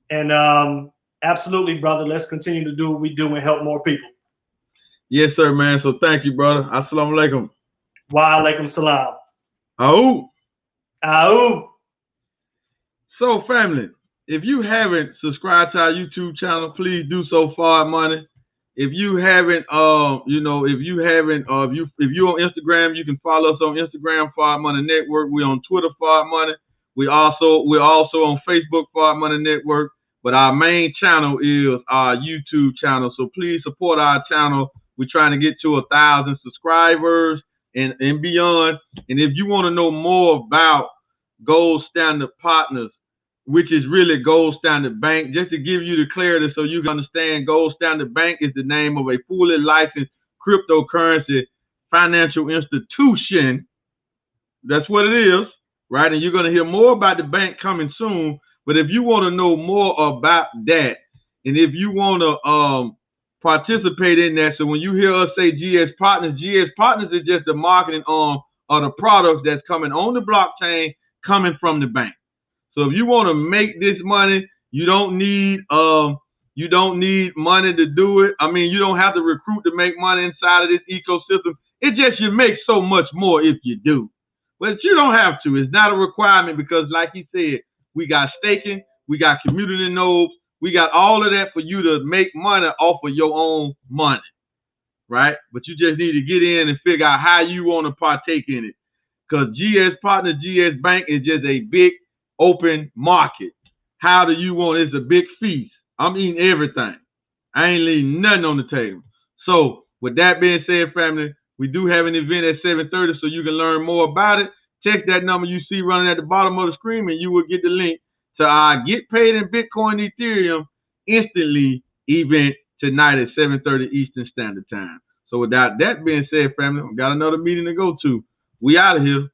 And absolutely, brother, let's continue to do what we do and help more people. Yes, sir, man. So thank you, brother. Assalamu alaikum. Wa alaikum salam. Aou. Aou. So, family, if you haven't subscribed to our YouTube channel, please do so for money. If you haven't, you know, if you're on Instagram, you can follow us on Instagram, Far Money Network. We're on Twitter, Far Money. We're also on Facebook, Far Money Network. But our main channel is our YouTube channel. So please support our channel. We're trying to get to 1,000 subscribers and beyond. And if you want to know more about Gold Standard Partners, which is really Gold Standard Bank, just to give you the clarity so you can understand, Gold Standard Bank is the name of a fully licensed cryptocurrency financial institution. That's what it is, right? And you're going to hear more about the bank coming soon. But if you want to know more about that, and if you want to participate in that, so when you hear us say GS Partners is just the marketing arm of the products that's coming on the blockchain coming from the bank. So if you want to make this money, you don't need money to do it. I mean, you don't have to recruit to make money inside of this ecosystem. It just you make so much more if you do. But you don't have to. It's not a requirement because, like he said, we got staking, we got community nodes, we got all of that for you to make money off of your own money, right? But you just need to get in and figure out how you want to partake in it. Because GS Partner, GS Bank is just a big open market. How do you want it? It's a big feast. I'm eating everything. I ain't leaving nothing on the table. So with that being said, family, we do have an event at 7:30 so you can learn more about it. Text that number you see running at the bottom of the screen and you will get the link to our Get Paid in Bitcoin Ethereum instantly event tonight at 7:30 Eastern Standard Time. So without that being said, family, we got another meeting to go to. We out of here.